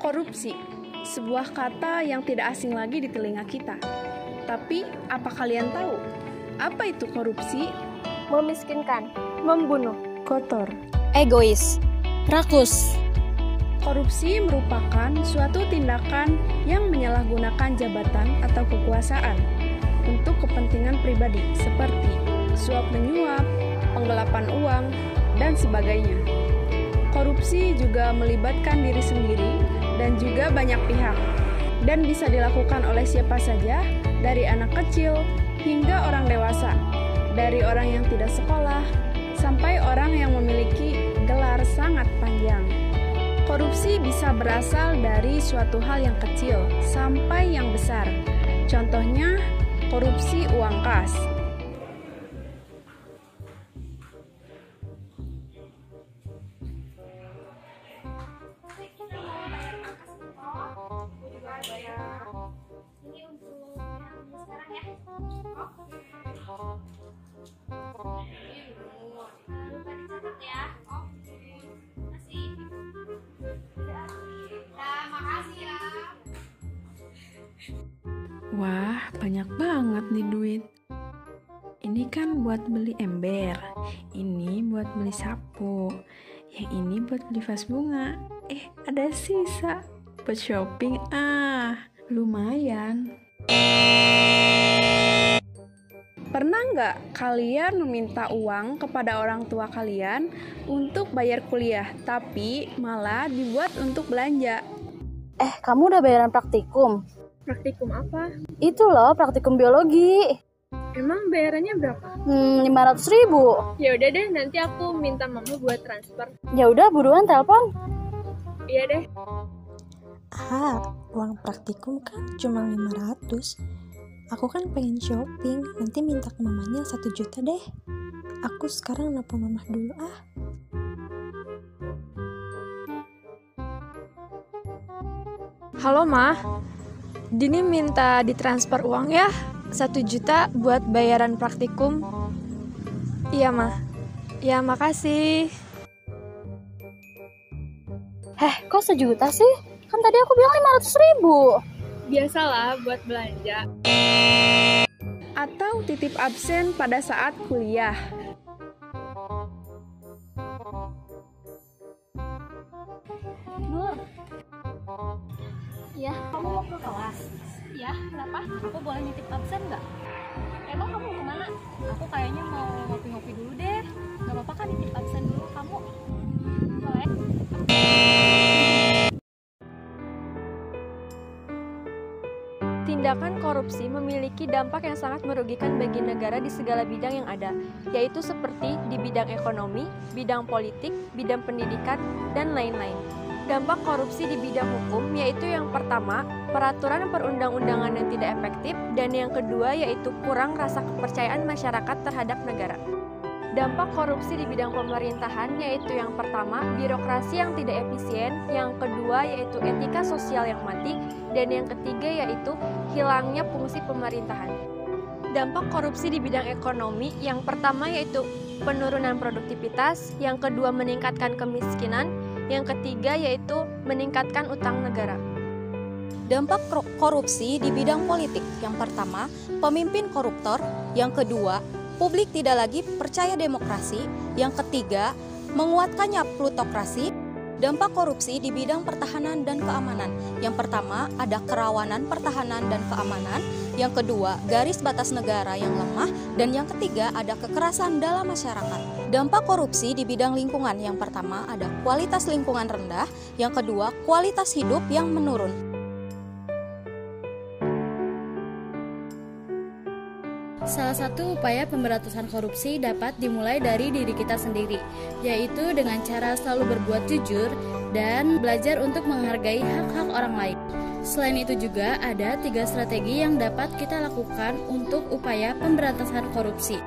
Korupsi, sebuah kata yang tidak asing lagi di telinga kita. Tapi, apa kalian tahu? Apa itu korupsi? Memiskinkan, membunuh, kotor, egois, rakus. Korupsi merupakan suatu tindakan yang menyalahgunakan jabatan atau kekuasaan untuk kepentingan pribadi seperti suap menyuap, penggelapan uang, dan sebagainya. Korupsi juga melibatkan diri sendiri dan juga banyak pihak, dan bisa dilakukan oleh siapa saja, dari anak kecil hingga orang dewasa, dari orang yang tidak sekolah sampai orang yang memiliki gelar sangat panjang. Korupsi bisa berasal dari suatu hal yang kecil sampai yang besar. Contohnya, korupsi uang kas. Wah, banyak banget nih duit. Ini kan buat beli ember, ini buat beli sapu, yang ini buat beli vas bunga. Ada sisa buat shopping. Lumayan. Pernah nggak kalian meminta uang kepada orang tua kalian untuk bayar kuliah, tapi malah dibuat untuk belanja? Kamu udah bayaran praktikum? Praktikum apa? Itu loh, praktikum biologi. Emang bayarannya berapa? 500.000. Ya udah deh, nanti aku minta mama buat transfer. Ya udah, buruan telepon. Iya deh. Uang praktikum kan cuma 500. Aku kan pengen shopping, nanti minta ke mamanya 1 juta deh. Aku sekarang nelpon mama dulu Halo Ma, Dini minta ditransfer uang ya, 1 juta buat bayaran praktikum. Iya Ma, ya makasih. Kok 1 juta sih? Kan tadi aku bilang 500.000. Biasalah buat belanja. Atau titip absen pada saat kuliah. Nur. Ya, kamu mau ke kelas? Ya, kenapa? Aku boleh nitip absen nggak? Emang kamu mau kemana? Aku kayaknya mau ngopi-ngopi dulu deh. Gak apa-apa kan nitip absen dulu kamu? Boleh? Tindakan korupsi memiliki dampak yang sangat merugikan bagi negara di segala bidang yang ada, yaitu seperti di bidang ekonomi, bidang politik, bidang pendidikan, dan lain-lain. Dampak korupsi di bidang hukum yaitu yang pertama, peraturan perundang-undangan yang tidak efektif, dan yang kedua yaitu kurang rasa kepercayaan masyarakat terhadap negara. Dampak korupsi di bidang pemerintahan yaitu yang pertama, birokrasi yang tidak efisien, yang kedua yaitu etika sosial yang mati, dan yang ketiga yaitu hilangnya fungsi pemerintahan. Dampak korupsi di bidang ekonomi yang pertama yaitu penurunan produktivitas, yang kedua meningkatkan kemiskinan, yang ketiga yaitu meningkatkan utang negara. Dampak korupsi di bidang politik, yang pertama, pemimpin koruptor, yang kedua, publik tidak lagi percaya demokrasi, yang ketiga, menguatkannya plutokrasi. Dampak korupsi di bidang pertahanan dan keamanan. Yang pertama, ada kerawanan pertahanan dan keamanan. Yang kedua, garis batas negara yang lemah. Dan yang ketiga, ada kekerasan dalam masyarakat. Dampak korupsi di bidang lingkungan. Yang pertama, ada kualitas lingkungan rendah. Yang kedua, kualitas hidup yang menurun. Salah satu upaya pemberantasan korupsi dapat dimulai dari diri kita sendiri, yaitu dengan cara selalu berbuat jujur dan belajar untuk menghargai hak-hak orang lain. Selain itu juga ada 3 strategi yang dapat kita lakukan untuk upaya pemberantasan korupsi.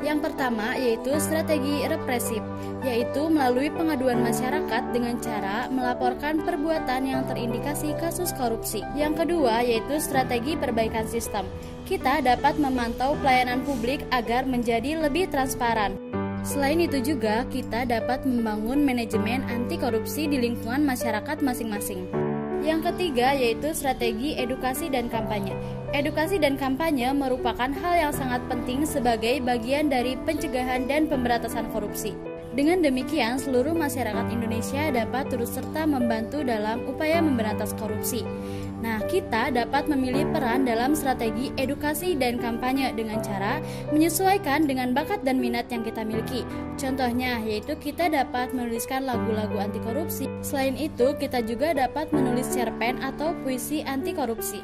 Yang pertama yaitu strategi represif, yaitu melalui pengaduan masyarakat dengan cara melaporkan perbuatan yang terindikasi kasus korupsi. Yang kedua yaitu strategi perbaikan sistem. Kita dapat memantau pelayanan publik agar menjadi lebih transparan. Selain itu juga kita dapat membangun manajemen anti korupsi di lingkungan masyarakat masing-masing. Yang ketiga yaitu strategi edukasi dan kampanye. Edukasi dan kampanye merupakan hal yang sangat penting sebagai bagian dari pencegahan dan pemberantasan korupsi. Dengan demikian, seluruh masyarakat Indonesia dapat turut serta membantu dalam upaya memberantas korupsi. Nah, kita dapat memilih peran dalam strategi edukasi dan kampanye dengan cara menyesuaikan dengan bakat dan minat yang kita miliki. Contohnya, yaitu kita dapat menuliskan lagu-lagu anti korupsi. Selain itu, kita juga dapat menulis cerpen atau puisi anti korupsi.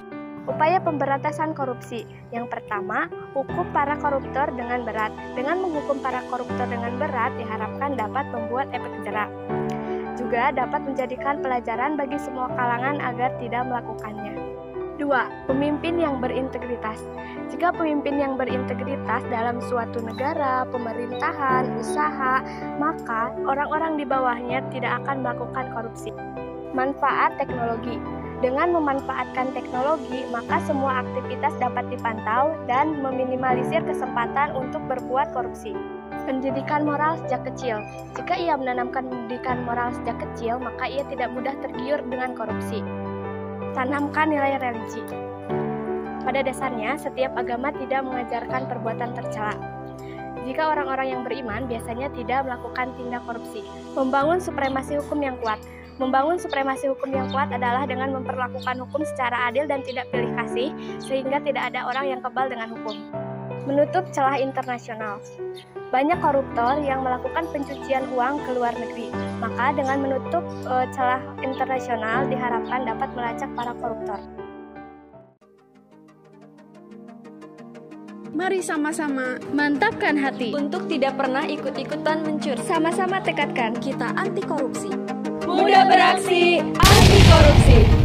Upaya pemberantasan korupsi. Yang pertama, hukum para koruptor dengan berat. Dengan menghukum para koruptor dengan berat diharapkan dapat membuat efek jerak. Juga dapat menjadikan pelajaran bagi semua kalangan agar tidak melakukannya. 2. Pemimpin yang berintegritas. Jika pemimpin yang berintegritas dalam suatu negara, pemerintahan, usaha, maka orang-orang di bawahnya tidak akan melakukan korupsi. Manfaat teknologi. Dengan memanfaatkan teknologi, maka semua aktivitas dapat dipantau dan meminimalisir kesempatan untuk berbuat korupsi. Pendidikan moral sejak kecil. Jika ia menanamkan pendidikan moral sejak kecil, maka ia tidak mudah tergiur dengan korupsi. Tanamkan nilai religi. Pada dasarnya, setiap agama tidak mengajarkan perbuatan tercela. Jika orang-orang yang beriman biasanya tidak melakukan tindak korupsi. Membangun supremasi hukum yang kuat. Membangun supremasi hukum yang kuat adalah dengan memperlakukan hukum secara adil dan tidak pilih kasih, sehingga tidak ada orang yang kebal dengan hukum. Menutup celah internasional. Banyak koruptor yang melakukan pencucian uang ke luar negeri, maka dengan menutup celah internasional diharapkan dapat melacak para koruptor. Mari sama-sama Mantapkan hati. Untuk tidak pernah ikut-ikutan mencuri. Sama-sama tekadkan kita anti korupsi. Muda beraksi, anti korupsi.